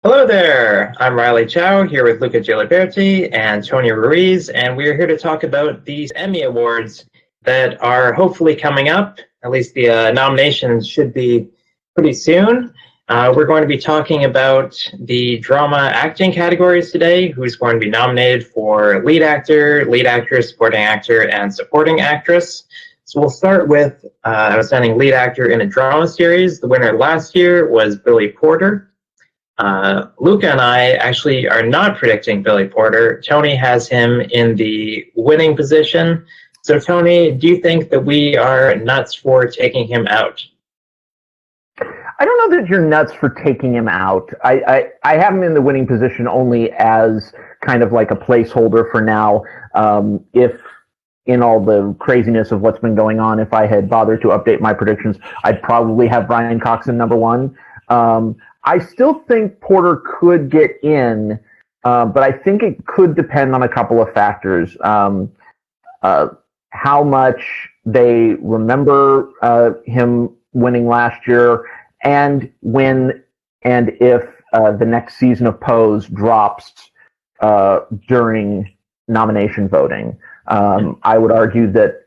Hello there, I'm Riley Chow here with Luca Giliberti and Tony Ruiz, and we are here to talk about these Emmy Awards that are hopefully coming up. At least the nominations should be pretty soon. We're going to be talking about the drama acting categories today, who's going to be nominated for lead actor, lead actress, supporting actor, and supporting actress. So we'll start with outstanding lead actor in a drama series. The winner last year was Billy Porter. Luca and I actually are not predicting Billy Porter. Tony has him in the winning position. So Tony, do you think that we are nuts for taking him out? I don't know that you're nuts for taking him out. I have him in the winning position only as kind of like a placeholder for now. If in all the craziness of what's been going on, if I had bothered to update my predictions, I'd probably have Brian Cox in number one. I still think Porter could get in, but I think it could depend on a couple of factors. How much they remember him winning last year, and when and if the next season of Pose drops during nomination voting. I would argue that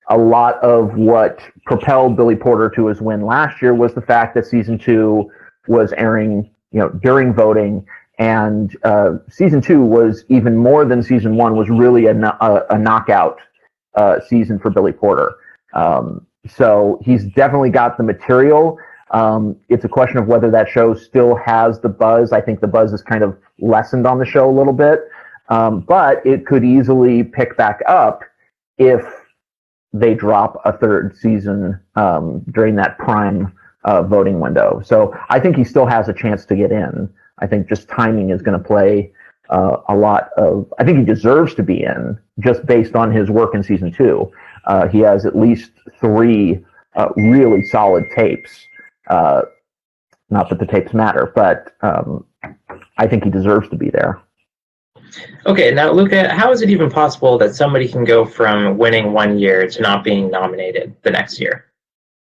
a lot of what propelled Billy Porter to his win last year was the fact that season 2 was airing, during voting, and season 2 was even more than season 1, was really a knockout season for Billy Porter. So he's definitely got the material. It's a question of whether that show still has the buzz. I think the buzz is kind of lessened on the show a little bit, but it could easily pick back up if they drop a third season during that prime voting window. So I think he still has a chance to get in. I think just timing is going to play a lot of. I think he deserves to be in just based on his work in season 2. He has at least 3 really solid tapes. Not that the tapes matter, but I think he deserves to be there. Okay, now Luca, how is it even possible that somebody can go from winning one year to not being nominated the next year?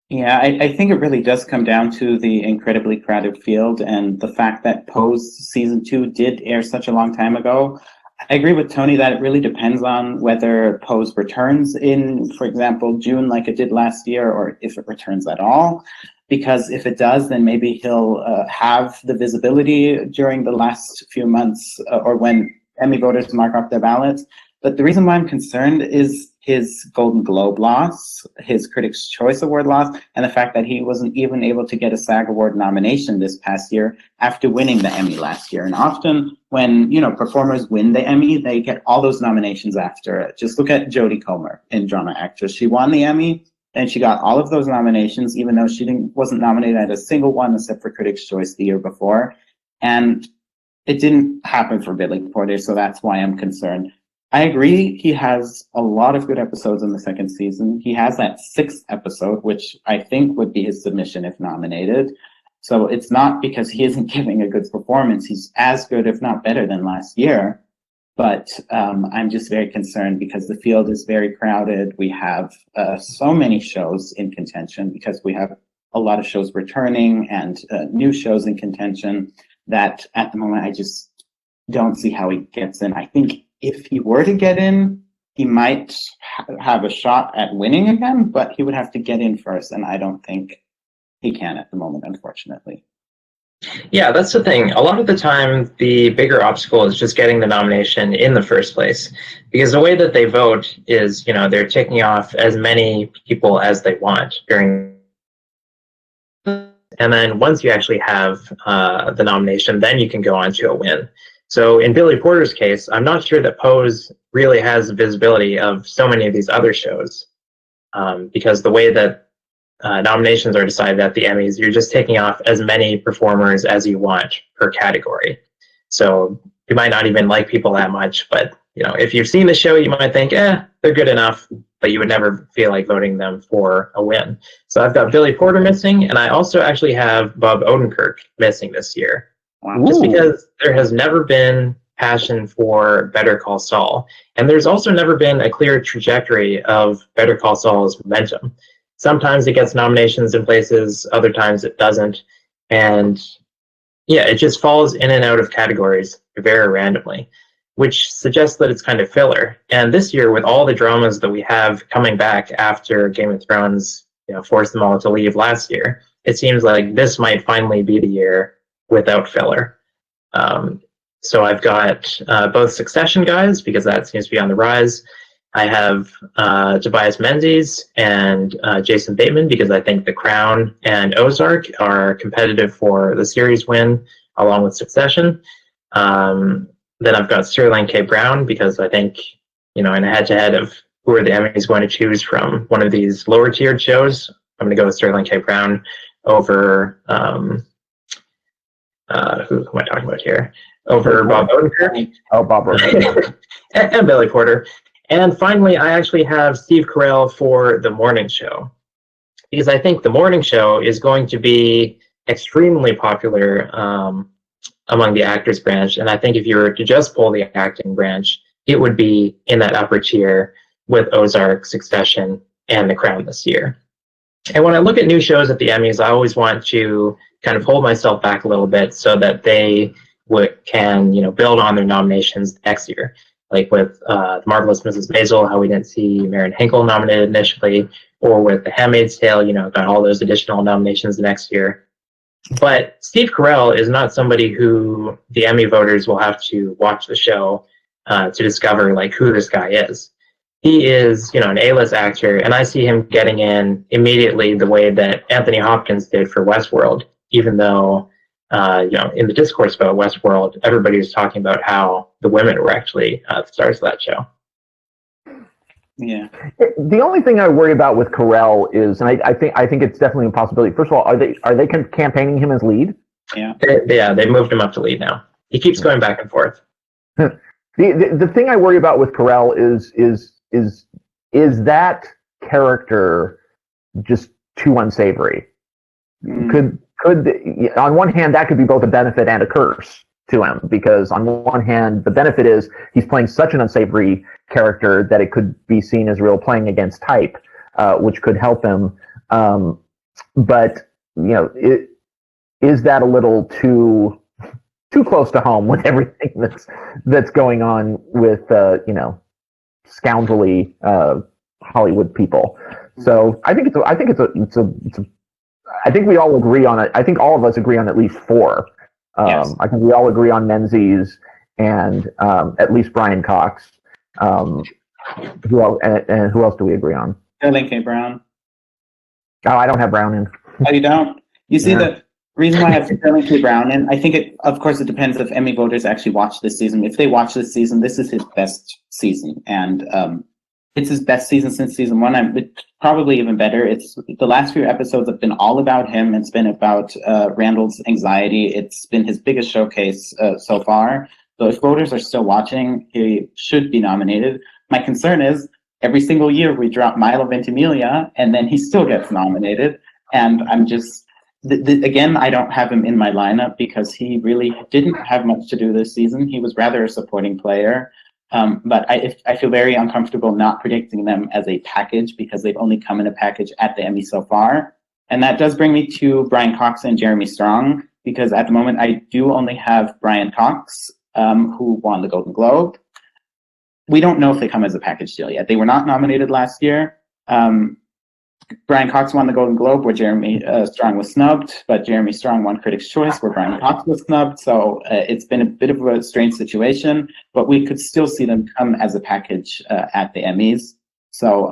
Yeah, I think it really does come down to the incredibly crowded field and the fact that Pose season 2 did air such a long time ago. I agree with Tony that it really depends on whether Pose returns in, for example, June like it did last year, or if it returns at all. Because if it does, then maybe he'll have the visibility during the last few months or when Emmy voters mark off their ballots. But the reason why I'm concerned is his Golden Globe loss, his Critics' Choice Award loss, and the fact that he wasn't even able to get a SAG Award nomination this past year after winning the Emmy last year. And often when, performers win the Emmy, they get all those nominations after it. Just look at Jodie Comer in Drama Actress. She won the Emmy, and she got all of those nominations, even though she wasn't nominated at a single one except for Critics' Choice the year before. And it didn't happen for Billy Porter, so that's why I'm concerned. I agree he has a lot of good episodes in the second season. He has that 6th episode, which I think would be his submission if nominated. So it's not because he isn't giving a good performance. He's as good, if not better, than last year. But I'm just very concerned because the field is very crowded. We have so many shows in contention because we have a lot of shows returning and new shows in contention that at the moment I just don't see how he gets in. I think if he were to get in, he might have a shot at winning again, but he would have to get in first, and I don't think he can at the moment, unfortunately. Yeah, that's the thing. A lot of the time, the bigger obstacle is just getting the nomination in the first place. Because the way that they vote is, they're ticking off as many people as they want during. And then once you actually have the nomination, then you can go on to a win. So in Billy Porter's case, I'm not sure that Pose really has visibility of so many of these other shows because the way that nominations are decided at the Emmys, you're just taking off as many performers as you want per category. So you might not even like people that much, but if you've seen the show, you might think, they're good enough, but you would never feel like voting them for a win. So I've got Billy Porter missing, and I also actually have Bob Odenkirk missing this year. Wow. Just because there has never been passion for Better Call Saul. And there's also never been a clear trajectory of Better Call Saul's momentum. Sometimes it gets nominations in places, other times it doesn't. And Yeah, it just falls in and out of categories very randomly, which suggests that it's kind of filler. And this year, with all the dramas that we have coming back after Game of Thrones, forced them all to leave last year, it seems like this might finally be the year without filler. So I've got both Succession guys, because that seems to be on the rise. I have Tobias Menzies and Jason Bateman, because I think The Crown and Ozark are competitive for the series win, along with Succession. Then I've got Sterling K. Brown, because I think, in a head-to-head of who are the Emmys going to choose from one of these lower-tiered shows, I'm going to go with Sterling K. Brown over, who am I talking about here? Over Bob Odenkirk. Oh, Bob Odenkirk. and Billy Porter. And finally, I actually have Steve Carell for The Morning Show, because I think The Morning Show is going to be extremely popular among the actors branch. And I think if you were to just pull the acting branch, it would be in that upper tier with Ozark, Succession, and The Crown this year. And when I look at new shows at the Emmys, I always want to kind of hold myself back a little bit so that they can build on their nominations next year. Like with Marvelous Mrs. Maisel, how we didn't see Marion Hinkle nominated initially, or with The Handmaid's Tale, got all those additional nominations next year. But Steve Carell is not somebody who the Emmy voters will have to watch the show to discover who this guy is. He is, an A-list actor, and I see him getting in immediately the way that Anthony Hopkins did for Westworld, even though in the discourse about Westworld, everybody was talking about how the women were actually the stars of that show. Yeah. The only thing I worry about with Carell is, and I think it's definitely a possibility. First of all, are they campaigning him as lead? Yeah. They moved him up to lead now. He keeps going back and forth. The thing I worry about with Carell is that character just too unsavory? Could on one hand that could be both a benefit and a curse to him, because on one hand the benefit is he's playing such an unsavory character that it could be seen as real playing against type, which could help him. But is that a little too close to home with everything that's going on with scoundrelly Hollywood people? So I think I think we all agree on it. I think all of us agree on at least four. Yes. I think we all agree on Menzies and at least Brian Cox. Who else do we agree on? Sterling K. Brown. Oh, I don't have Brown in. Oh, you don't? You see, the reason why I have Sterling K. Brown in, I think of course, it depends if Emmy voters actually watch this season. If they watch this season, this is his best season. And it's his best season since season one. It's probably even better. It's the last few episodes have been all about him. It's been about Randall's anxiety. It's been his biggest showcase so far. So if voters are still watching, he should be nominated. My concern is every single year we drop Milo Ventimiglia and then he still gets nominated. And I'm just, again, I don't have him in my lineup because he really didn't have much to do this season. He was rather a supporting player. But I feel very uncomfortable not predicting them as a package because they've only come in a package at the Emmy so far. And that does bring me to Brian Cox and Jeremy Strong, because at the moment I do only have Brian Cox, who won the Golden Globe. We don't know if they come as a package deal yet. They were not nominated last year. Brian Cox won the Golden Globe where Jeremy Strong was snubbed, but Jeremy Strong won Critics' Choice where Brian Cox was snubbed. So it's been a bit of a strange situation, but we could still see them come as a package at the Emmys. So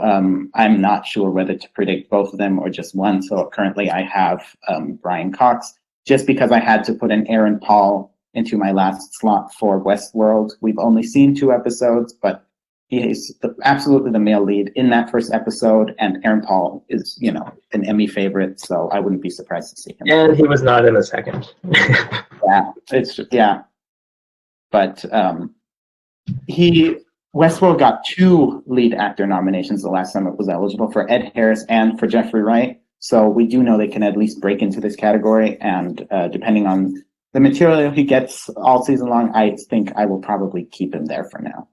I'm not sure whether to predict both of them or just one. So currently I have Brian Cox, just because I had to put an Aaron Paul into my last slot for Westworld. We've only seen 2 episodes, but he is absolutely the male lead in that first episode, and Aaron Paul is, an Emmy favorite, so I wouldn't be surprised to see him. And he was not in the second. But Westworld got 2 lead actor nominations the last time it was eligible, for Ed Harris and for Jeffrey Wright. So we do know they can at least break into this category, and depending on the material he gets all season long, I think I will probably keep him there for now.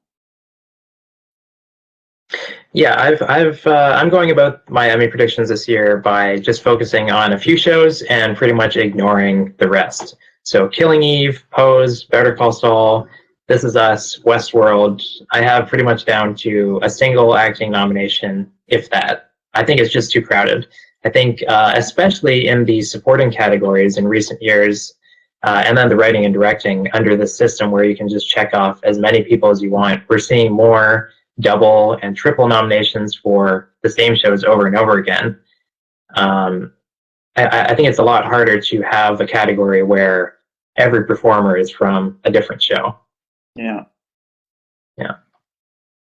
Yeah, I'm going about my Emmy predictions this year by just focusing on a few shows and pretty much ignoring the rest. So Killing Eve, Pose, Better Call Saul, This Is Us, Westworld, I have pretty much down to a single acting nomination, if that. I think it's just too crowded. I think, especially in the supporting categories in recent years, and then the writing and directing under the system where you can just check off as many people as you want, we're seeing more double and triple nominations for the same shows over and over again. I think it's a lot harder to have a category where every performer is from a different show. Yeah. Yeah.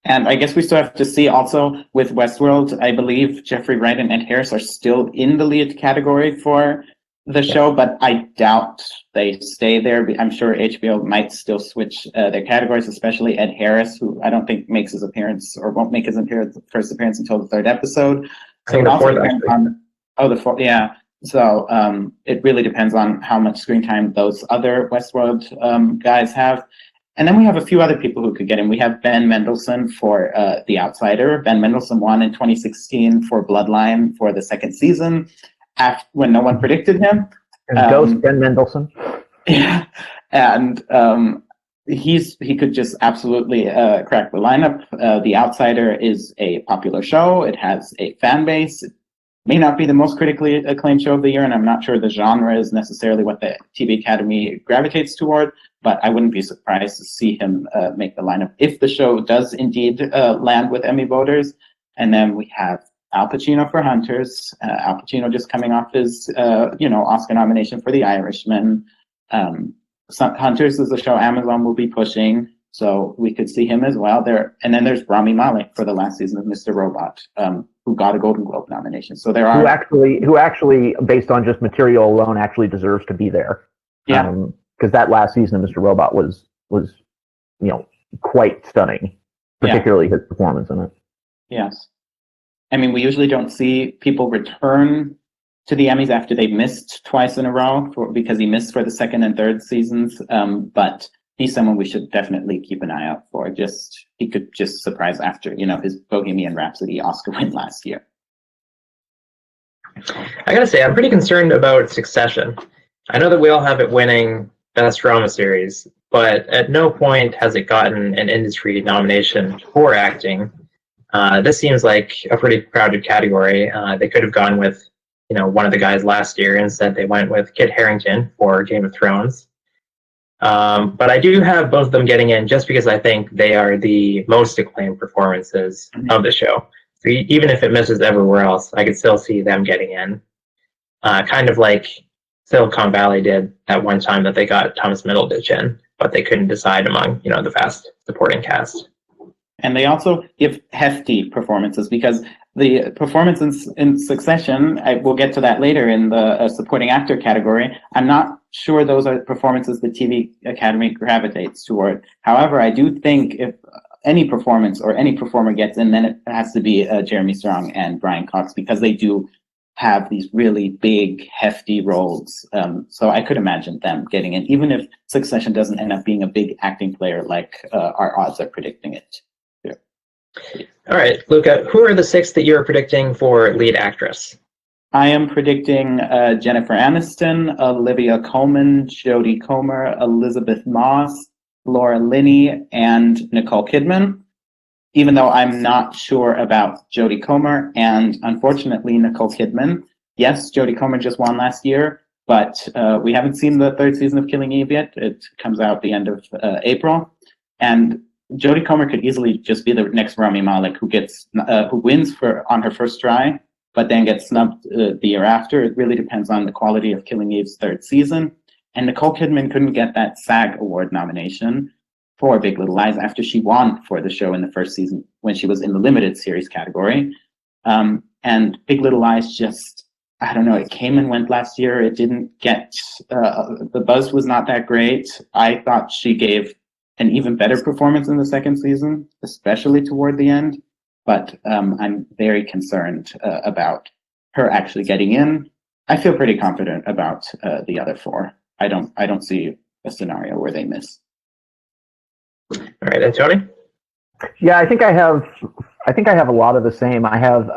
And I guess we still have to see also with Westworld, I believe Jeffrey Wright and Ed Harris are still in the lead category for the show, but I doubt they stay there. I'm sure HBO might still switch their categories, especially Ed Harris, who I don't think makes his appearance or won't make his first appearance until the third episode. So it also depends on the fourth, yeah. So it really depends on how much screen time those other Westworld guys have. And then we have a few other people who could get in. We have Ben Mendelsohn for The Outsider. Ben Mendelsohn won in 2016 for Bloodline for the second season, when no one predicted him. Ghost Ben Mendelsohn. Yeah, and he could just absolutely crack the lineup. The Outsider is a popular show. It has a fan base. It may not be the most critically acclaimed show of the year, and I'm not sure the genre is necessarily what the TV Academy gravitates toward, but I wouldn't be surprised to see him make the lineup if the show does indeed land with Emmy voters. And then we have Al Pacino for Hunters. Al Pacino just coming off his Oscar nomination for The Irishman. Hunters is a show Amazon will be pushing, so we could see him as well there. And then there's Rami Malek for the last season of Mr. Robot, who got a Golden Globe nomination. So there are who actually, based on just material alone, actually deserves to be there. Yeah, because that last season of Mr. Robot was quite stunning, particularly his performance in it. Yes. I mean, we usually don't see people return to the Emmys after they've missed twice in a row because he missed for the second and third seasons. But he's someone we should definitely keep an eye out for. He could just surprise after, his Bohemian Rhapsody Oscar win last year. I gotta say, I'm pretty concerned about Succession. I know that we all have it winning Best Drama Series, but at no point has it gotten an industry nomination for acting. This seems like a pretty crowded category. They could have gone with, one of the guys last year. Instead, they went with Kit Harington for Game of Thrones. But I do have both of them getting in just because I think they are the most acclaimed performances of the show. So even if it misses everywhere else, I could still see them getting in. Kind of like Silicon Valley did that one time that they got Thomas Middleditch in, but they couldn't decide among, the vast supporting cast. And they also give hefty performances because the performance in Succession, we'll get to that later in the supporting actor category. I'm not sure those are performances the TV Academy gravitates toward. However, I do think if any performance or any performer gets in, then it has to be Jeremy Strong and Brian Cox because they do have these really big, hefty roles. So I could imagine them getting in, even if Succession doesn't end up being a big acting player like our odds are predicting it. All right, Luca, who are the 6 that you're predicting for lead actress? I am predicting Jennifer Aniston, Olivia Colman, Jodie Comer, Elizabeth Moss, Laura Linney, and Nicole Kidman, even though I'm not sure about Jodie Comer and, unfortunately, Nicole Kidman. Yes, Jodie Comer just won last year, but we haven't seen the third season of Killing Eve yet. It comes out the end of April. And Jodie Comer could easily just be the next Rami Malek who wins on her first try, but then gets snubbed the year after. It really depends on the quality of Killing Eve's third season. And Nicole Kidman couldn't get that SAG Award nomination for Big Little Lies after she won for the show in the first season when she was in the limited series category. And Big Little Lies just, I don't know, it came and went last year. It didn't get, the buzz was not that great. I thought she gave an even better performance in the second season, especially toward the end. But I'm very concerned about her actually getting in. I feel pretty confident about the other 4. I don't see a scenario where they miss. All right, and Tony? Yeah, I think I have a lot of the same. I have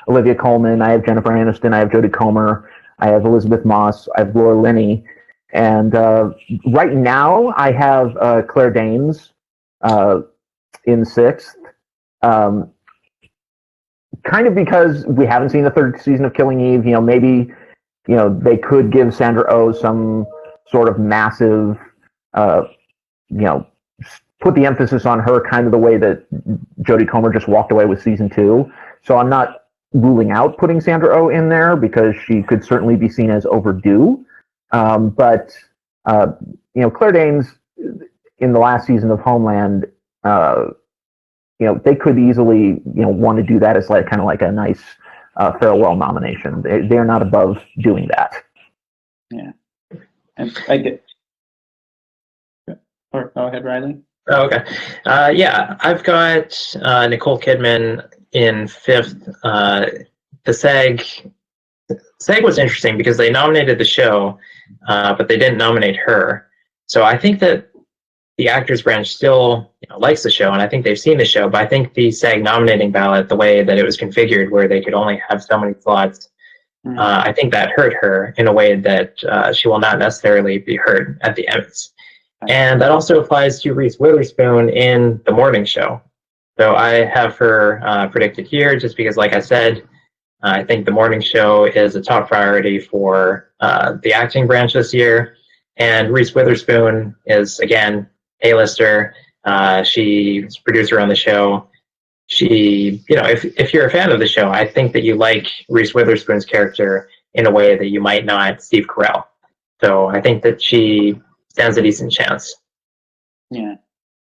Olivia Colman, I have Jennifer Aniston, I have Jodie Comer, I have Elizabeth Moss, I have Laura Linney, And right now, I have Claire Danes in sixth. Kind of because we haven't seen the third season of Killing Eve. Maybe they could give Sandra Oh some sort of massive, put the emphasis on her kind of the way that Jodie Comer just walked away with season 2. So I'm not ruling out putting Sandra Oh in there because she could certainly be seen as overdue. But Claire Danes in the last season of Homeland, they could easily want to do that as kind of like a nice farewell nomination. They're not above doing that. Yeah, and I get. Or go ahead, Riley. Oh, okay. Yeah, I've got Nicole Kidman in fifth. The SAG was interesting because they nominated the show, but they didn't nominate her. So I think that the actors branch still likes the show, and I think they've seen the show, but I think the SAG nominating ballot, the way that it was configured, where they could only have so many slots, I think that hurt her in a way that she will not necessarily be heard at the Emmys. And that also applies to Reese Witherspoon in The Morning Show. So I have her predicted here just because, like I said, I think The Morning Show is a top priority for the acting branch this year. And Reese Witherspoon is, again, A-lister. She's producer on the show. She, if you're a fan of the show, I think that you like Reese Witherspoon's character in a way that you might not Steve Carell. So I think that she stands a decent chance. Yeah.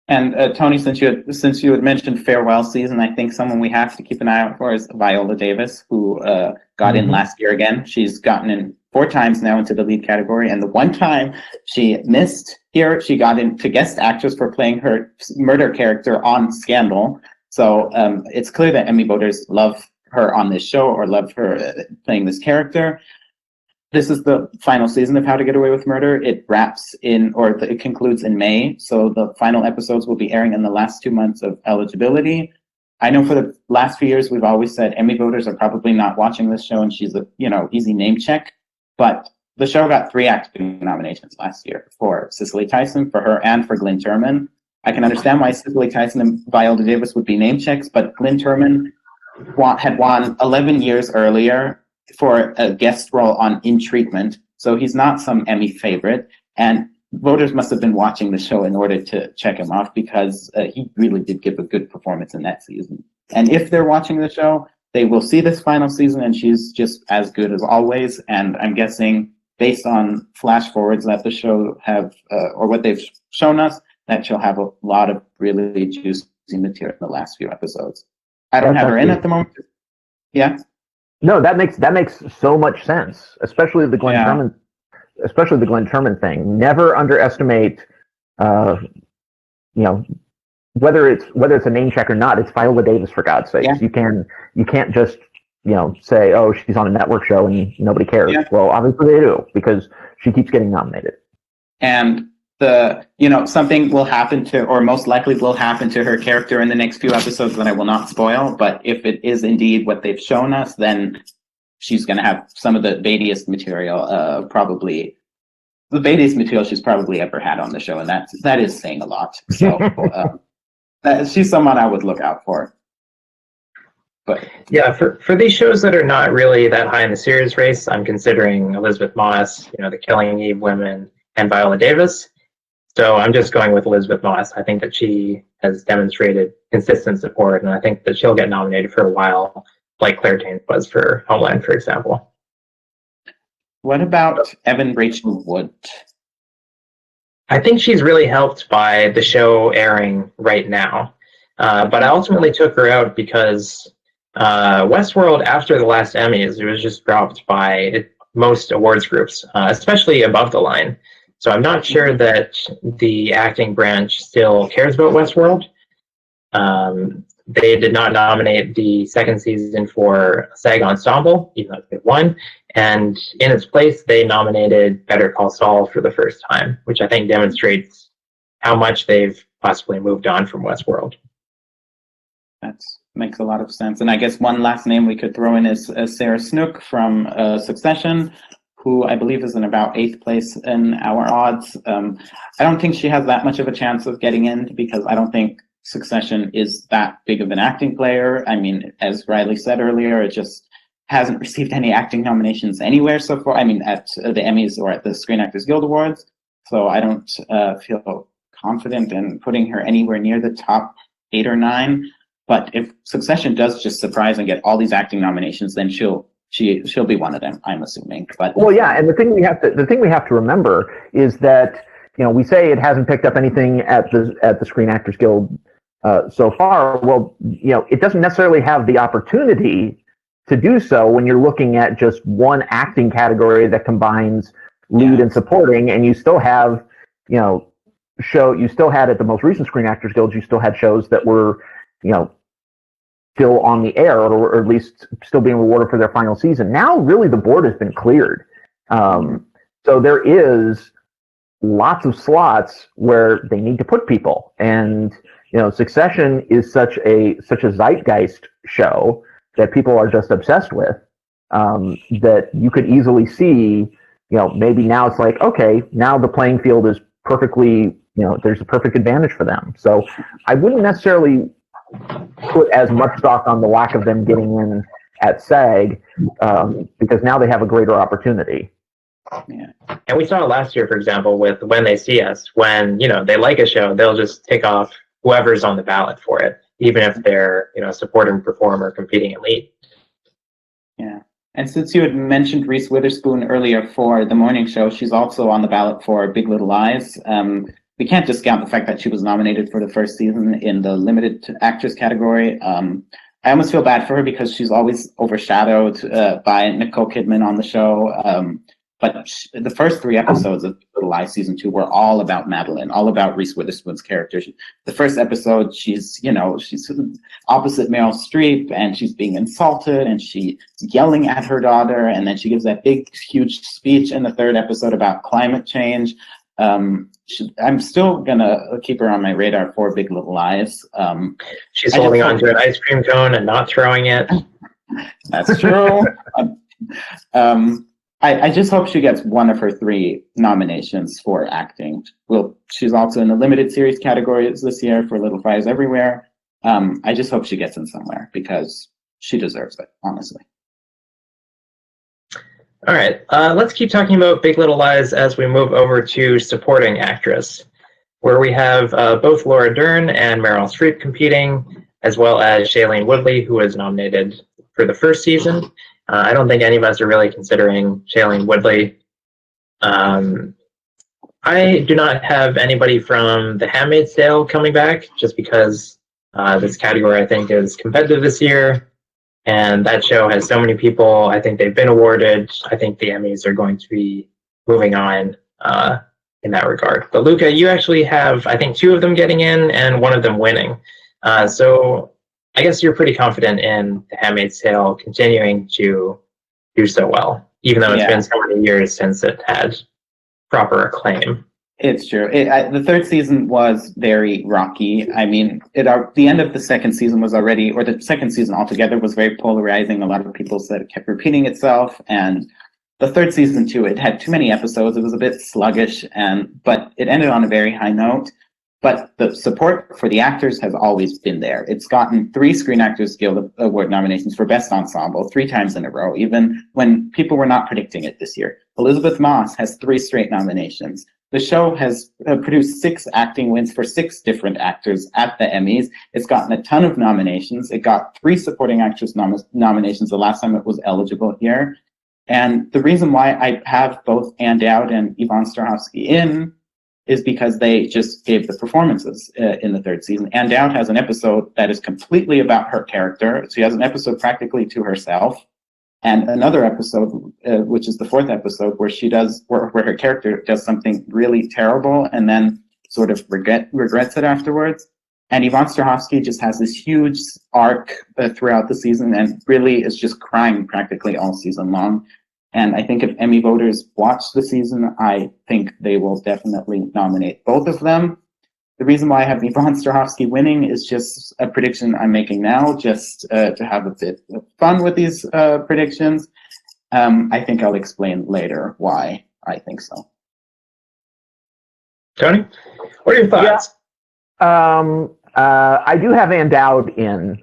And Tony, since you had mentioned farewell season, I think someone we have to keep an eye out for is Viola Davis, who got in last year again. She's gotten in 4 times now into the lead category, and the one time she missed here, she got into guest actress for playing her murder character on Scandal. So it's clear that Emmy voters love her on this show or love her playing this character. This is the final season of How to Get Away with Murder. It wraps in, or it concludes in May. So the final episodes will be airing in the last 2 months of eligibility. I know for the last few years, we've always said Emmy voters are probably not watching this show, and she's a, easy name check. But the show got 3 acting nominations last year for Cicely Tyson, for her, and for Glynn Turman. I can understand why Cicely Tyson and Viola Davis would be name checks, but Glynn Turman had won 11 years earlier for a guest role on In Treatment, so he's not some Emmy favorite, and voters must have been watching the show in order to check him off because he really did give a good performance in that season. And if they're watching the show, they will see this final season, and she's just as good as always. And I'm guessing, based on flash forwards that the show have, or what they've shown us, that she'll have a lot of really juicy material in the last few episodes. I don't have her in at the moment. Yeah. No, that makes so much sense, especially the Glynn Turman thing. Never underestimate, whether it's a name check or not. It's Viola Davis, for God's sake. Yeah. You can't just say, oh, she's on a network show and nobody cares. Yeah. Well, obviously they do, because she keeps getting nominated. And something will happen to, or most likely will happen to her character in the next few episodes that I will not spoil. But if it is indeed what they've shown us, then she's going to have some of the baitiest material, probably the baitiest material she's probably ever had on the show. And that is saying a lot. So she's someone I would look out for. But yeah, for these shows that are not really that high in the series race, I'm considering Elizabeth Moss, the Killing Eve women, and Viola Davis. So I'm just going with Elizabeth Moss. I think that she has demonstrated consistent support, and I think that she'll get nominated for a while, like Claire Danes was for Homeland, for example. What about Evan Rachel Wood? I think she's really helped by the show airing right now. But I ultimately took her out because Westworld, after the last Emmys, it was just dropped by most awards groups, especially above the line. So I'm not sure that the acting branch still cares about Westworld. They did not nominate the second season for SAG Ensemble, even though they won. And in its place, they nominated Better Call Saul for the first time, which I think demonstrates how much they've possibly moved on from Westworld. That makes a lot of sense. And I guess one last name we could throw in is Sarah Snook from Succession, who I believe is in about 8th place in our odds. I don't think she has that much of a chance of getting in because I don't think Succession is that big of an acting player. I mean, as Riley said earlier, it just hasn't received any acting nominations anywhere so far. I mean, at the Emmys or at the Screen Actors Guild Awards. So I don't feel confident in putting her anywhere near the top 8 or 9. But if Succession does just surprise and get all these acting nominations, then she'll be one of them, I'm assuming. But well, yeah, and the thing we have to remember is that we say it hasn't picked up anything at the Screen Actors Guild so far. Well, it doesn't necessarily have the opportunity to do so when you're looking at just one acting category that combines lead and supporting, and you still have you still had at the most recent Screen Actors Guild, you still had shows that were still on the air, or at least still being rewarded for their final season. Now, really, the board has been cleared. So there is lots of slots where they need to put people. And, Succession is such a zeitgeist show that people are just obsessed with, that you could easily see, maybe now it's like, okay, now the playing field is perfectly, there's a perfect advantage for them. So I wouldn't necessarily put as much stock on the lack of them getting in at SAG, because now they have a greater opportunity. Yeah. And we saw it last year, for example, with When They See Us. When, they like a show, they'll just take off whoever's on the ballot for it, even if they're, supporting performer competing in lead. Yeah. And since you had mentioned Reese Witherspoon earlier for the morning show, she's also on the ballot for Big Little Lies. We can't discount the fact that she was nominated for the first season in the limited actress category. I almost feel bad for her because she's always overshadowed by Nicole Kidman on the show. But the first 3 episodes of Little Lies season 2 were all about Madeline, all about Reese Witherspoon's character. The first episode, she's opposite Meryl Streep, and she's being insulted, and she's yelling at her daughter, and then she gives that big, huge speech in the 3rd episode about climate change. I'm still gonna keep her on my radar for Big Little Lies. She's holding on to an ice cream cone and not throwing it. That's true. I just hope she gets one of her 3 nominations for acting. She's also in the limited series categories this year for Little Fires Everywhere. I just hope she gets in somewhere because she deserves it, honestly. All right, let's keep talking about Big Little Lies as we move over to supporting actress, where we have both Laura Dern and Meryl Streep competing, as well as Shailene Woodley, who was nominated for the first season. I don't think any of us are really considering Shailene Woodley. I do not have anybody from The Handmaid's Tale coming back, just because this category, I think, is competitive this year. And that show has so many people. I think they've been awarded. I think the Emmys are going to be moving on in that regard. But Luca, you actually have, I think, 2 of them getting in and 1 of them winning. So I guess you're pretty confident in The Handmaid's Tale continuing to do so well, even though it's been so many years since it had proper acclaim. It's true. The 3rd season was very rocky. I mean, the end of the 2nd season was already, or the 2nd season altogether was very polarizing. A lot of people said it kept repeating itself. And the 3rd season, too, it had too many episodes. It was a bit sluggish, but it ended on a very high note. But the support for the actors has always been there. It's gotten 3 Screen Actors Guild Award nominations for Best Ensemble 3 times in a row, even when people were not predicting it this year. Elizabeth Moss has 3 straight nominations. The show has produced 6 acting wins for 6 different actors at the Emmys. It's gotten a ton of nominations. It got 3 supporting actress nominations the last time it was eligible here. And the reason why I have both Ann Dowd and Yvonne Strahovski in is because they just gave the performances in the 3rd season. Ann Dowd has an episode that is completely about her character. She has an episode practically to herself, and another episode, which is the 4th episode, where her character does something really terrible and then sort of regrets it afterwards. And Yvonne Strahovski just has this huge arc throughout the season and really is just crying practically all season long. And I think if Emmy voters watch the season, I think they will definitely nominate both of them. The reason why I have Yvonne Strahovski winning is just a prediction I'm making now, just to have a bit of fun with these predictions. I think I'll explain later why I think so. Tony, what are your thoughts? I do have Ann Dowd in,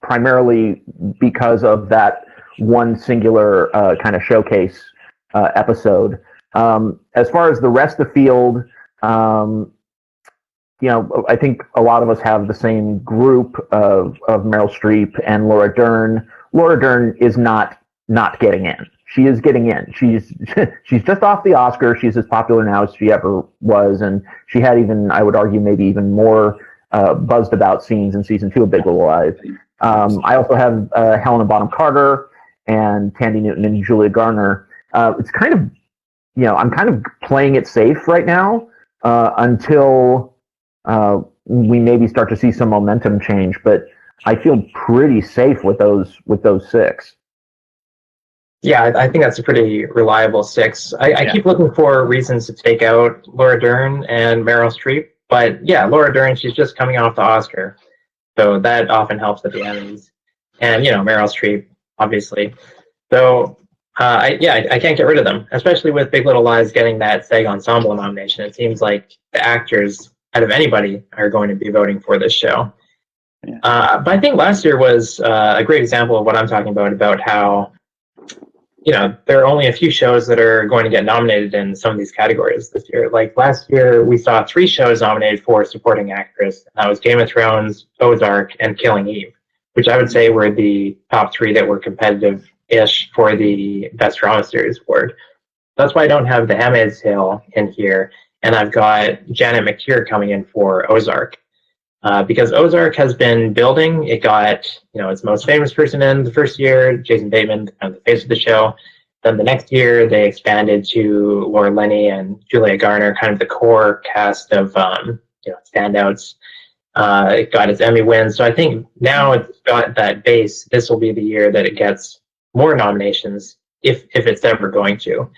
primarily because of that one singular kind of showcase episode. As far as the rest of the field, I think a lot of us have the same group of Meryl Streep and Laura Dern. Laura Dern is not getting in. She is getting in. She's just off the Oscar. She's as popular now as she ever was, and she had even, I would argue, maybe even more buzzed about scenes in season 2 of Big Little Lies. I also have Helena Bonham Carter and Thandie Newton and Julia Garner. It's kind of, I'm kind of playing it safe right now until we maybe start to see some momentum change. But I feel pretty safe with those 6. Yeah, I think that's a pretty reliable 6. I keep looking for reasons to take out Laura Dern and Meryl Streep, but yeah, Laura Dern, she's just coming off the Oscar, so that often helps at the Emmys. And Meryl Streep, obviously. So I can't get rid of them, especially with Big Little Lies getting that SAG Ensemble nomination. It seems like the actors out of anybody are going to be voting for this show. Yeah. But I think last year was a great example of what I'm talking about how there are only a few shows that are going to get nominated in some of these categories this year. Like last year, we saw 3 shows nominated for supporting actress. That was Game of Thrones, Ozark, and Killing Eve, which I would say were the top 3 that were competitive-ish for the Best Drama Series award. That's why I don't have The Handmaid's Tale in here, and I've got Janet McTeer coming in for Ozark. Because Ozark has been building. It got, its most famous person in the first year, Jason Bateman, kind of the face of the show. Then the next year, they expanded to Laura Linney and Julia Garner, kind of the core cast of, standouts. It got its Emmy win. So I think now it's got that base. This will be the year that it gets more nominations, if it's ever going to.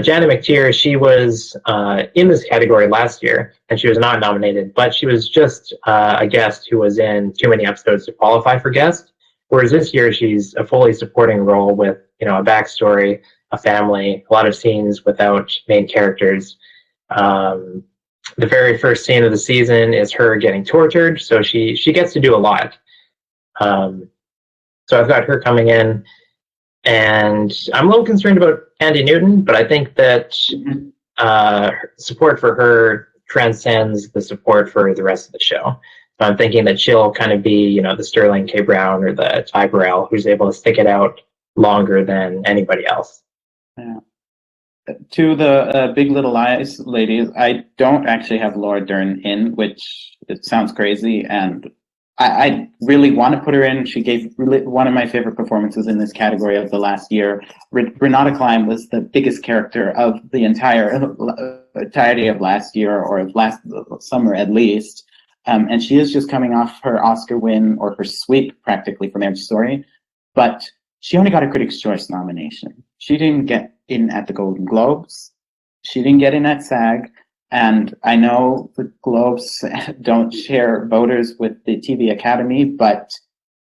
Janet McTeer, she was in this category last year, and she was not nominated, but she was just a guest who was in too many episodes to qualify for guest, whereas this year she's a fully supporting role with, a backstory, a family, a lot of scenes without main characters. The very first scene of the season is her getting tortured, so she gets to do a lot. So I've got her coming in. And I'm a little concerned about Thandie Newton, but I think that support for her transcends the support for the rest of the show. So I'm thinking that she'll kind of be, the Sterling K. Brown or the Ty Burrell, who's able to stick it out longer than anybody else. Yeah. To the Big Little Lies ladies, I don't actually have Laura Dern in, which it sounds crazy, and I really want to put her in. She gave one of my favorite performances in this category of the last year. Renata Klein was the biggest character of the entirety of last year, or of last summer at least. And she is just coming off her Oscar win, or her sweep practically, for Marriage Story. But she only got a Critics' Choice nomination. She didn't get in at the Golden Globes. She didn't get in at SAG. And I know the Globes don't share voters with the TV Academy, but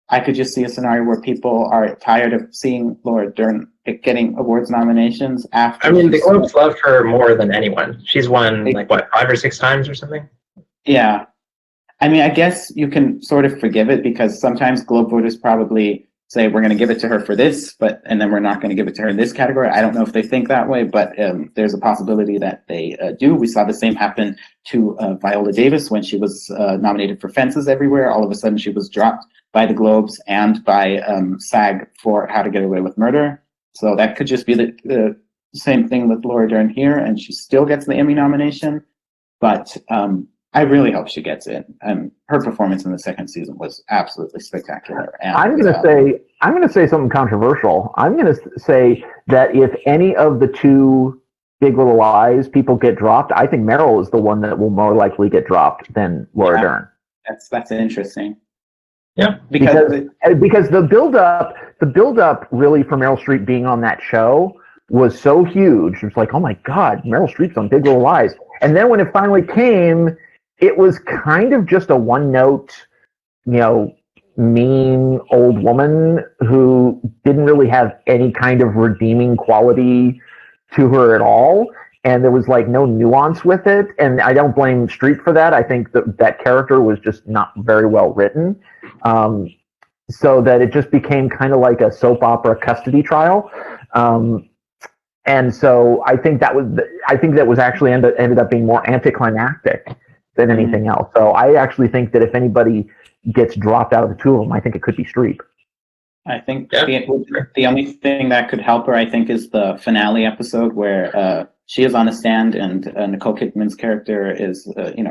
I could just see a scenario where people are tired of seeing Laura Dern getting awards nominations after. I mean, the Globes love her more than anyone. She's won, 5 or 6 times or something? Yeah. I mean, I guess you can sort of forgive it, because sometimes Globe voters probably say, we're going to give it to her for this, and then we're not going to give it to her in this category. I don't know if they think that way, but there's a possibility that they do. We saw the same happen to Viola Davis when she was nominated for Fences Everywhere. All of a sudden, she was dropped by the Globes and by SAG for How to Get Away with Murder. So that could just be the same thing with Laura Dern here, and she still gets the Emmy nomination. But I really hope she gets in. Her performance in the second season was absolutely spectacular. And, I'm going to say something controversial. I'm going to say that if any of the 2 Big Little Lies people get dropped, I think Meryl is the one that will more likely get dropped than Laura Dern. That's interesting. Yeah, because the build up really for Meryl Streep being on that show was so huge. It's like, oh my God, Meryl Streep's on Big Little Lies. And then when it finally came, it was kind of just a one-note, mean old woman who didn't really have any kind of redeeming quality to her at all. And there was like no nuance with it. And I don't blame Streep for that. I think that character was just not very well written. So that it just became kind of like a soap opera custody trial. And so I think that was actually ended up being more anticlimactic than anything else. So I actually think that if anybody gets dropped out of the two of them, I think it could be Streep. I think the only thing that could help her, I think, is the finale episode where she is on a stand and Nicole Kidman's character is,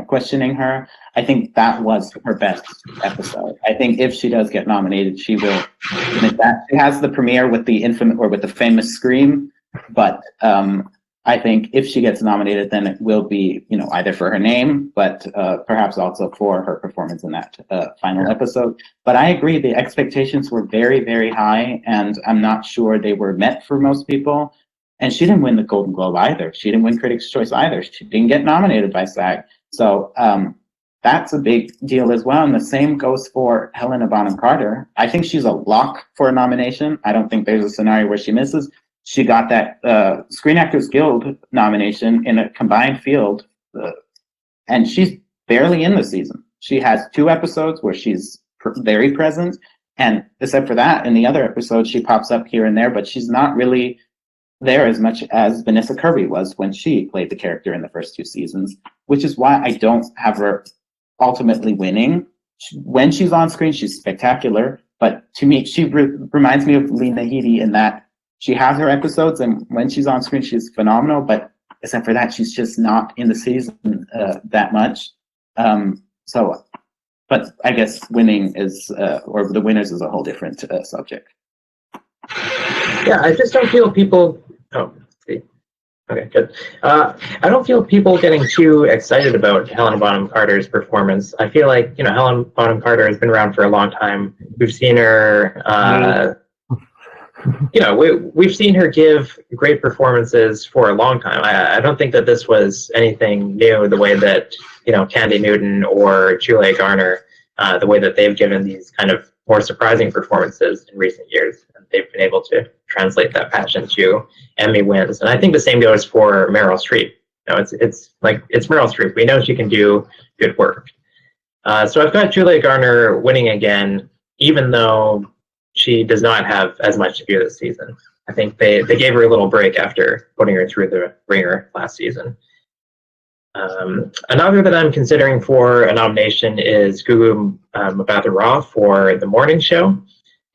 questioning her. I think that was her best episode. I think if she does get nominated, she will admit that. She has the premiere with the famous scream, but I think if she gets nominated, then it will be, either for her name, but perhaps also for her performance in that final episode. But I agree, the expectations were very, very high, and I'm not sure they were met for most people. And she didn't win the Golden Globe either. She didn't win Critics' Choice either. She didn't get nominated by SAG. So that's a big deal as well. And the same goes for Helena Bonham Carter. I think she's a lock for a nomination. I don't think there's a scenario where she misses. She got that Screen Actors Guild nomination in a combined field, and she's barely in the season. She has 2 episodes where she's very present, and except for that, in the other episodes, she pops up here and there, but she's not really there as much as Vanessa Kirby was when she played the character in the first 2 seasons, which is why I don't have her ultimately winning. When she's on screen, she's spectacular, but to me, she reminds me of Lena Headey in that she has her episodes, and when she's on screen, she's phenomenal. But except for that, she's just not in the season that much. But I guess winning is, or the winners is a whole different subject. Yeah, I just don't feel people. Oh, see. Okay, good. I don't feel people getting too excited about Helena Bonham Carter's performance. I feel like Helena Bonham Carter has been around for a long time. We've seen her. We've seen her give great performances for a long time. I don't think that this was anything new, the way that, Candy Newton or Julia Garner, the way that they've given these kind of more surprising performances in recent years. And they've been able to translate that passion to Emmy wins. And I think the same goes for Meryl Streep. It's Meryl Streep. We know she can do good work. So I've got Julia Garner winning again, even though she does not have as much to do this season. I think they gave her a little break after putting her through the ringer last season. Another that I'm considering for a nomination is Gugu Mbatha-Raw for The Morning Show,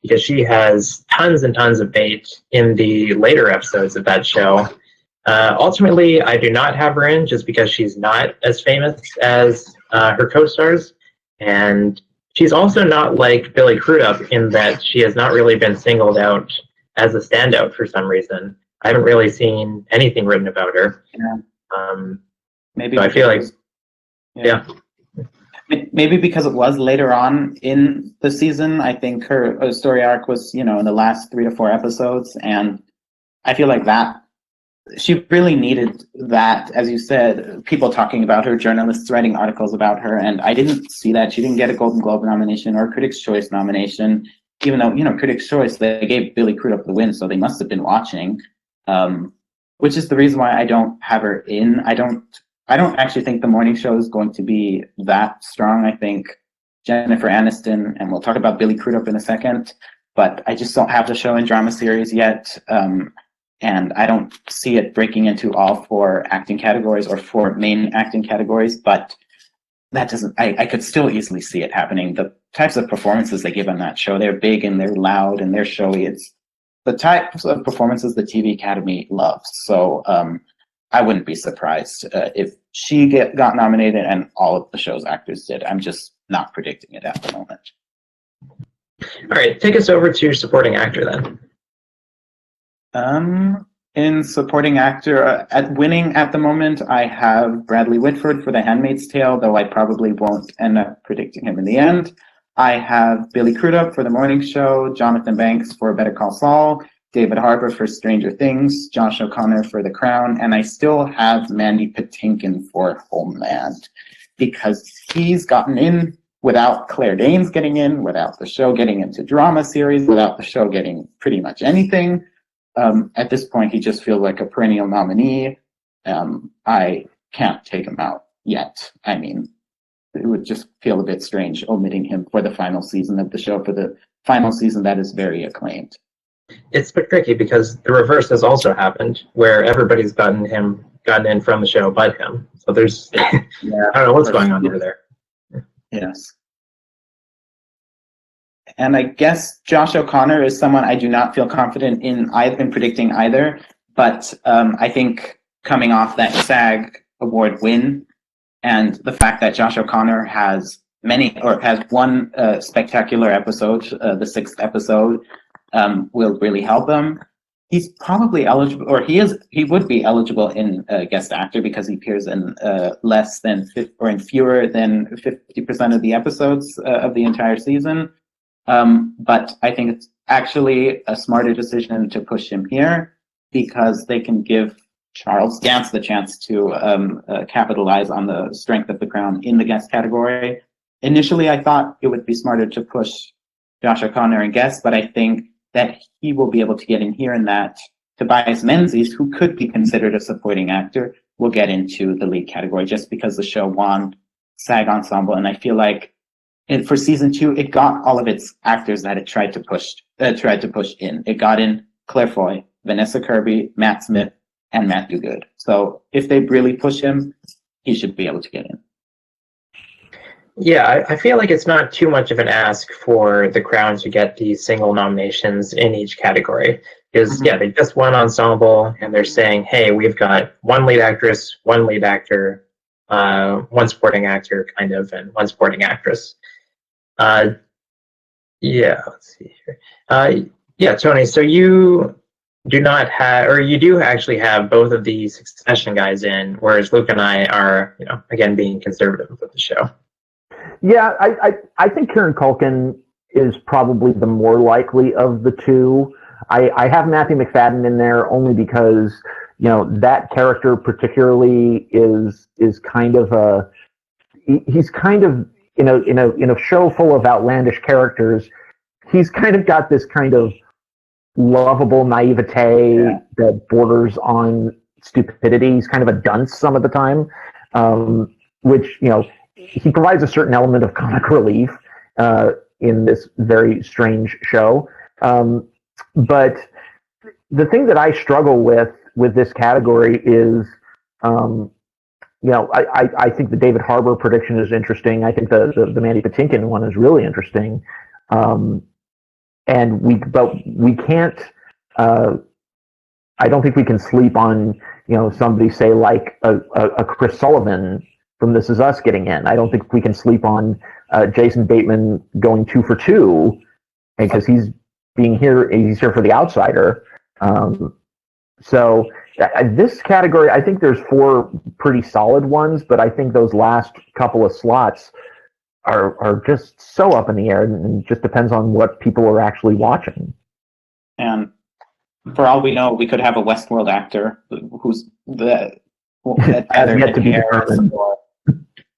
because she has tons and tons of bait in the later episodes of that show. Ultimately, I do not have her in just because she's not as famous as her co-stars, and she's also not like Billy Crudup in that she has not really been singled out as a standout for some reason. I haven't really seen anything written about her. Yeah. Maybe so I feel like, yeah. Maybe because it was later on in the season. I think her story arc was, in the last 3 to 4 episodes, and I feel like that she really needed that, as you said, people talking about her, journalists writing articles about her, and I didn't see that. She didn't get a Golden Globe nomination or a Critics' Choice nomination, even though, Critics' Choice, they gave Billy Crudup the win, so they must have been watching, which is the reason why I don't have her in. I don't actually think The Morning Show is going to be that strong. I think Jennifer Aniston, and we'll talk about Billy Crudup in a second, but I just don't have the show in drama series yet. And I don't see it breaking into all 4 acting categories or 4 main acting categories, but that doesn't, I could still easily see it happening. The types of performances they give on that show, they're big and they're loud and they're showy. It's the types of performances the TV Academy loves. So I wouldn't be surprised if she got nominated and all of the show's actors did. I'm just not predicting it at the moment. All right, take us over to supporting actor then. In supporting actor, at winning at the moment, I have Bradley Whitford for The Handmaid's Tale, though I probably won't end up predicting him in the end. I have Billy Crudup for The Morning Show, Jonathan Banks for Better Call Saul, David Harbour for Stranger Things, Josh O'Connor for The Crown, and I still have Mandy Patinkin for Homeland, because he's gotten in without Claire Danes getting in, without the show getting into drama series, without the show getting pretty much anything. At this point, he just feels like a perennial nominee. I can't take him out yet. I mean, it would just feel a bit strange omitting him for the final season of the show, for the final season that is very acclaimed. It's been tricky because the reverse has also happened, where everybody's gotten in from the show but him. So there's, I don't know what's going on over there. Yes. And I guess Josh O'Connor is someone I do not feel confident in predicting either, but I think coming off that SAG award win and the fact that Josh O'Connor has one spectacular episode, the 6th episode, will really help him. He's probably eligible, or he would be eligible in guest actor because he appears in fewer than 50% of the episodes of the entire season. But I think it's actually a smarter decision to push him here because they can give Charles Dance the chance to capitalize on the strength of The Crown in the guest category. Initially, I thought it would be smarter to push Josh O'Connor in guest, but I think that he will be able to get in here and that Tobias Menzies, who could be considered a supporting actor, will get into the lead category just because the show won SAG Ensemble. And I feel like for season 2, it got all of its actors that it tried to push in. It got in Claire Foy, Vanessa Kirby, Matt Smith, and Matthew Good. So if they really push him, he should be able to get in. Yeah, I feel like it's not too much of an ask for The Crown to get these single nominations in each category. Because, they just won Ensemble, and they're saying, hey, we've got one lead actress, one lead actor, one supporting actor, kind of, and one supporting actress. Let's see here. Tony, so you do not have, or you do actually have both of the Succession guys in, whereas Luke and I are, again, being conservative with the show. Yeah, I think Kieran Culkin is probably the more likely of the two. I have Matthew McFadden in there only because, that character particularly is kind of he's kind of, in a show full of outlandish characters, he's kind of got this kind of lovable naivete that borders on stupidity. He's kind of a dunce some of the time, which, he provides a certain element of comic relief in this very strange show. But the thing that I struggle with this category is, I think the David Harbour prediction is interesting. I think the Mandy Patinkin one is really interesting. And we can't. I don't think we can sleep on somebody say like a Chris Sullivan from This Is Us getting in. I don't think we can sleep on Jason Bateman going 2 for 2 because he's here for The Outsider. So this category, I think there's 4 pretty solid ones, but I think those last couple of slots are just so up in the air, and it just depends on what people are actually watching. And for all we know, we could have a Westworld actor who's yet to be determined.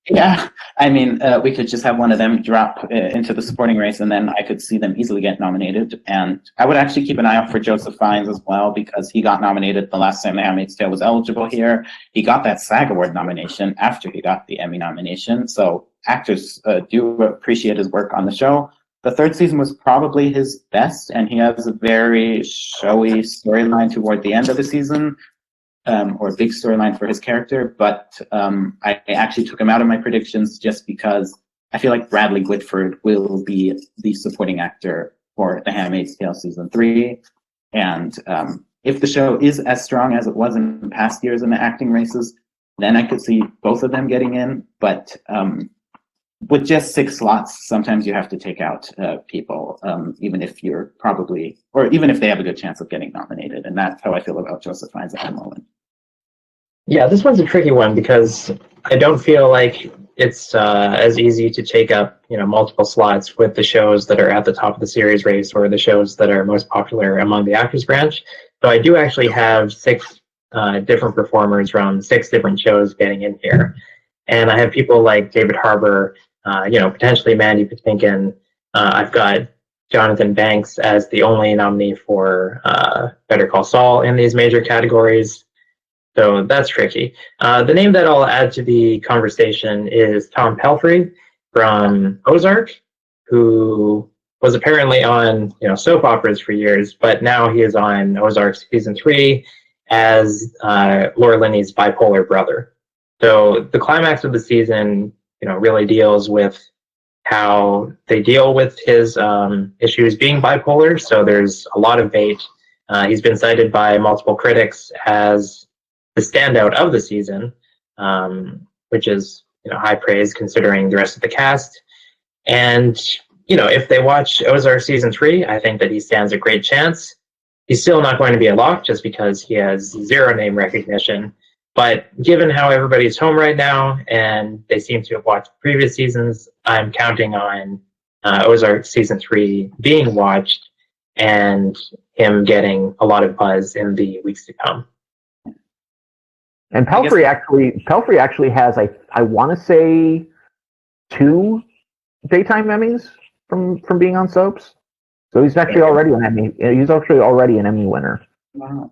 Yeah, I mean, we could just have one of them drop into the supporting race, and then I could see them easily get nominated. And I would actually keep an eye out for Joseph Fiennes as well, because he got nominated the last time The Handmaid's Tale was eligible here. He got that SAG Award nomination after he got the Emmy nomination. So actors do appreciate his work on the show. The 3rd season was probably his best, and he has a very showy storyline toward the end of the season. Or a big storyline for his character, but I actually took him out of my predictions just because I feel like Bradley Whitford will be the supporting actor for The Handmaid's Tale season 3. And if the show is as strong as it was in past years in the acting races, then I could see both of them getting in. But with just 6 slots, sometimes you have to take out people, even if even if they have a good chance of getting nominated. And that's how I feel about Joseph Fiennes at the moment. Yeah, this one's a tricky one because I don't feel like it's as easy to take up, multiple slots with the shows that are at the top of the series race or the shows that are most popular among the actors branch. So I do actually have 6 different performers from 6 different shows getting in here. And I have people like David Harbour, potentially Mandy Patinkin. I've got Jonathan Banks as the only nominee for Better Call Saul in these major categories. So that's tricky. The name that I'll add to the conversation is Tom Pelphrey from Ozark, who was apparently on soap operas for years, but now he is on Ozark season 3 as Laura Linney's bipolar brother. So the climax of the season, really deals with how they deal with his issues being bipolar. So there's a lot of bait. He's been cited by multiple critics as the standout of the season, which is high praise considering the rest of the cast. And if they watch Ozark season 3, I think that he stands a great chance. He's still not going to be a lock just because he has zero name recognition. But given how everybody's home right now and they seem to have watched previous seasons, I'm counting on Ozark season 3 being watched and him getting a lot of buzz in the weeks to come. And Pelphrey actually has, I want to say, 2 daytime Emmys from being on soaps. So he's actually already an Emmy. He's actually already an Emmy winner. Wow.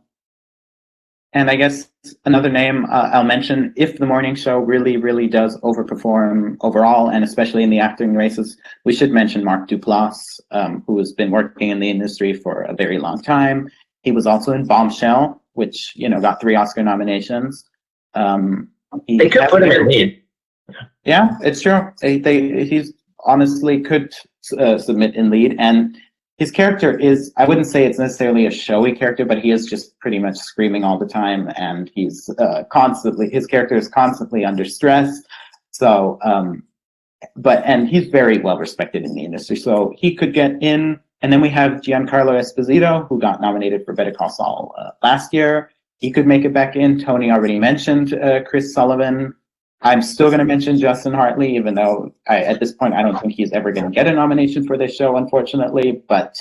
And I guess another name I'll mention, if the morning show really, really does overperform overall, and especially in the acting races, we should mention Mark Duplass, who has been working in the industry for a very long time. He was also in Bombshell, which got 3 Oscar nominations. They could put him in lead. Yeah, it's true. He's honestly could submit in lead, and his character is, I wouldn't say it's necessarily a showy character, but he is just pretty much screaming all the time, and he's his character is constantly under stress. So, and he's very well respected in the industry, so he could get in. And then we have Giancarlo Esposito, who got nominated for Better Call Saul last year. He could make it back in. Tony already mentioned Chris Sullivan. I'm still going to mention Justin Hartley, even though at this point I don't think he's ever going to get a nomination for this show, unfortunately. But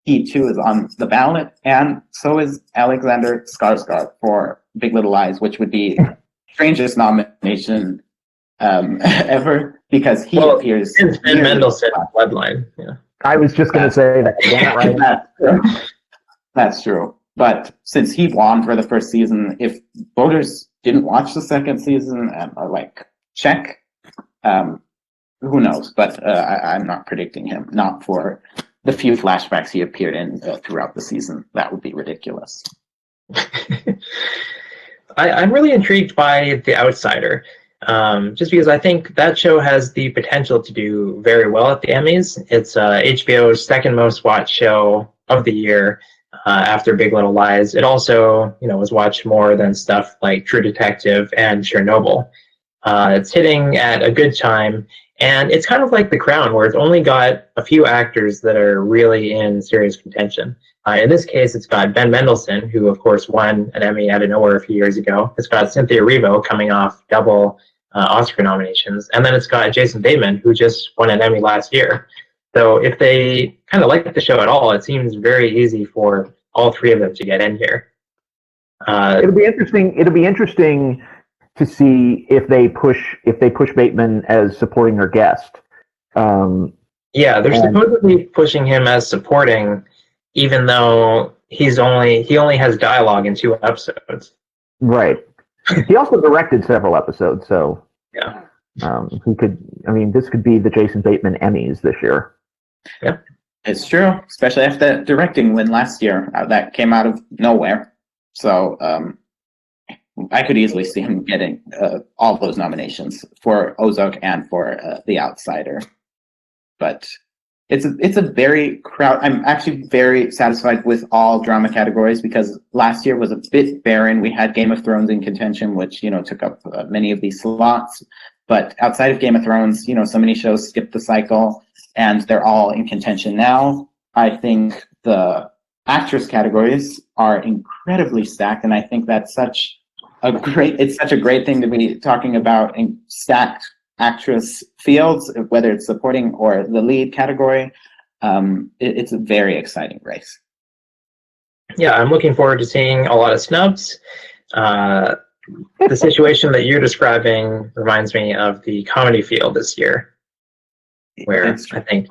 he too is on the ballot, and so is Alexander Skarsgård for Big Little Lies, which would be the strangest nomination ever, because he appears. It's Ben Mendelsohn Bloodline. Yeah, I was just going to say that. Yeah, right. That's true. But since he won for the first season, if voters didn't watch the second season and are like, check, who knows? But I'm not predicting him, not for the few flashbacks he appeared in throughout the season. That would be ridiculous. I'm really intrigued by The Outsider, just because I think that show has the potential to do very well at the Emmys. It's HBO's second most watched show of the year. After Big Little Lies. It also, was watched more than stuff like True Detective and Chernobyl. It's hitting at a good time, and it's kind of like The Crown, where it's only got a few actors that are really in serious contention. In this case, it's got Ben Mendelsohn, who, of course, won an Emmy out of nowhere a few years ago. It's got Cynthia Erivo coming off double Oscar nominations, and then it's got Jason Bateman, who just won an Emmy last year. So if they kind of like the show at all, it seems very easy for all 3 of them to get in here. It'll be interesting to see if they push Bateman as supporting or guest. Yeah, they're supposedly pushing him as supporting, even though he only has dialogue in 2 episodes. Right. He also directed several episodes, so yeah. This could be the Jason Bateman Emmys this year. Yeah, it's true, especially after that directing win last year. That came out of nowhere. So I could easily see him getting all those nominations for Ozark and for The Outsider. But it's a very crowd. I'm actually very satisfied with all drama categories, because last year was a bit barren. We had Game of Thrones in contention, which took up many of these slots. But outside of Game of Thrones, so many shows skipped the cycle, and they're all in contention now. I think the actress categories are incredibly stacked, and I think that's such a great thing to be talking about in stacked actress fields, whether it's supporting or the lead category. It's a very exciting race. Yeah, I'm looking forward to seeing a lot of snubs. the situation that you're describing reminds me of the comedy field this year, where I think,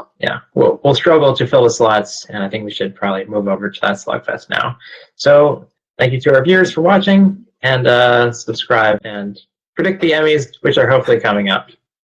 we'll struggle to fill the slots, and I think we should probably move over to that slugfest now. So thank you to our viewers for watching, and subscribe and predict the Emmys, which are hopefully coming up.